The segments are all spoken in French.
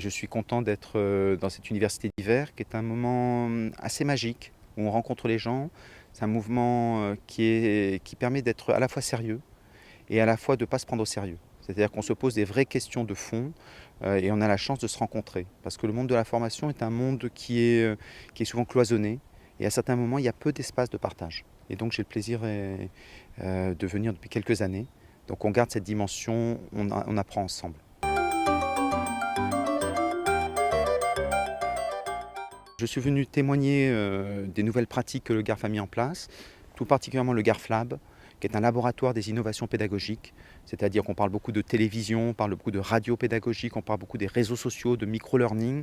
Je suis content d'être dans cette université d'hiver qui est un moment assez magique où on rencontre les gens. C'est un mouvement qui permet d'être à la fois sérieux et à la fois de ne pas se prendre au sérieux. C'est-à-dire qu'on se pose des vraies questions de fond et on a la chance de se rencontrer. Parce que le monde de la formation est un monde qui est souvent cloisonné et à certains moments il y a peu d'espace de partage. Et donc j'ai le plaisir de venir depuis quelques années. Donc on garde cette dimension, on apprend ensemble. Je suis venu témoigner des nouvelles pratiques que le GARF a mis en place, tout particulièrement le GARF Lab, qui est un laboratoire des innovations pédagogiques. C'est-à-dire qu'on parle beaucoup de télévision, on parle beaucoup de radio pédagogique, on parle beaucoup des réseaux sociaux, de micro-learning.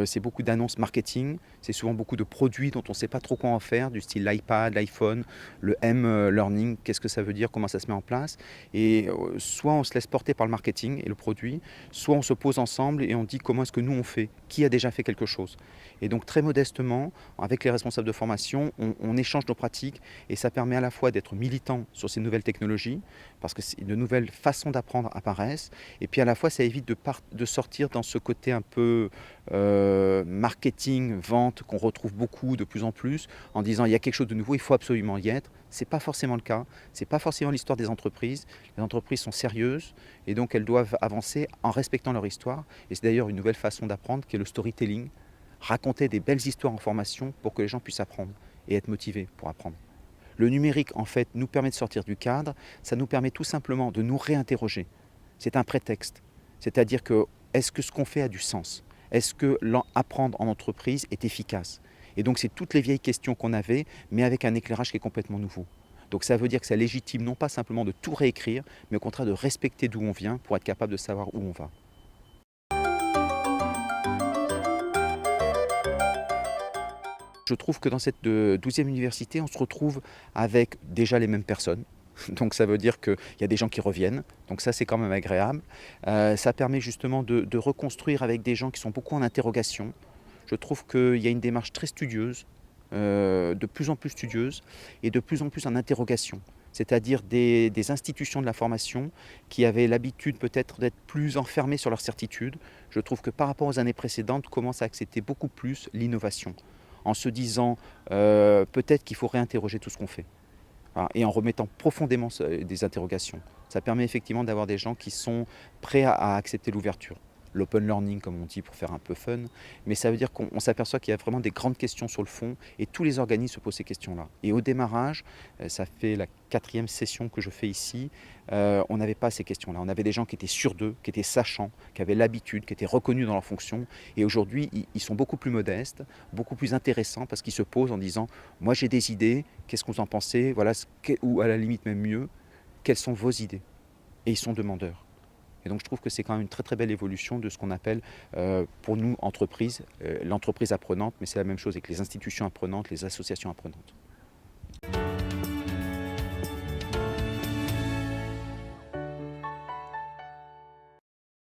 C'est beaucoup d'annonces marketing, c'est souvent beaucoup de produits dont on ne sait pas trop quoi en faire, du style l'iPad, l'iPhone, le M-Learning, qu'est-ce que ça veut dire, comment ça se met en place. Et soit on se laisse porter par le marketing et le produit, soit on se pose ensemble et on dit comment est-ce que nous on fait, qui a déjà fait quelque chose. Et donc très modestement, avec les responsables de formation, on échange nos pratiques et ça permet à la fois d'être militant sur ces nouvelles technologies, parce que de nouvelles façons d'apprendre apparaissent, et puis à la fois ça évite de sortir dans ce côté un peu marketing, vente, qu'on retrouve beaucoup de plus en plus, en disant il y a quelque chose de nouveau, il faut absolument y être. Ce n'est pas forcément le cas, ce n'est pas forcément l'histoire des entreprises. Les entreprises sont sérieuses et donc elles doivent avancer en respectant leur histoire. Et c'est d'ailleurs une nouvelle façon d'apprendre qui est le storytelling, raconter des belles histoires en formation pour que les gens puissent apprendre et être motivés pour apprendre. Le numérique, en fait, nous permet de sortir du cadre, ça nous permet tout simplement de nous réinterroger. C'est un prétexte, c'est-à-dire que est-ce que ce qu'on fait a du sens? Est-ce que apprendre en entreprise est efficace? Et donc c'est toutes les vieilles questions qu'on avait, mais avec un éclairage qui est complètement nouveau. Donc ça veut dire que ça légitime non pas simplement de tout réécrire, mais au contraire de respecter d'où on vient pour être capable de savoir où on va. Je trouve que dans cette 12e université, on se retrouve avec déjà les mêmes personnes. Donc ça veut dire qu'il y a des gens qui reviennent, donc ça c'est quand même agréable. Ça permet justement de reconstruire avec des gens qui sont beaucoup en interrogation. Je trouve qu'il y a une démarche très studieuse, de plus en plus studieuse et de plus en plus en interrogation. C'est-à-dire des institutions de la formation qui avaient l'habitude peut-être d'être plus enfermées sur leurs certitudes. Je trouve que par rapport aux années précédentes, commencent à accepter beaucoup plus l'innovation, en se disant peut-être qu'il faut réinterroger tout ce qu'on fait. Voilà, et en remettant profondément des interrogations. Ça permet effectivement d'avoir des gens qui sont prêts à accepter l'ouverture. L'open learning, comme on dit, pour faire un peu fun. Mais ça veut dire qu'on s'aperçoit qu'il y a vraiment des grandes questions sur le fond et tous les organismes se posent ces questions-là. Et au démarrage, ça fait la 4e session que je fais ici, on n'avait pas ces questions-là. On avait des gens qui étaient sûrs d'eux, qui étaient sachants, qui avaient l'habitude, qui étaient reconnus dans leur fonction. Et aujourd'hui, ils sont beaucoup plus modestes, beaucoup plus intéressants parce qu'ils se posent en disant « Moi j'ai des idées, qu'est-ce que vous en pensez? Voilà, ou à la limite même mieux, quelles sont vos idées ?» Et ils sont demandeurs. Et donc je trouve que c'est quand même une très très belle évolution de ce qu'on appelle pour nous entreprise, l'entreprise apprenante, mais c'est la même chose avec les institutions apprenantes, les associations apprenantes.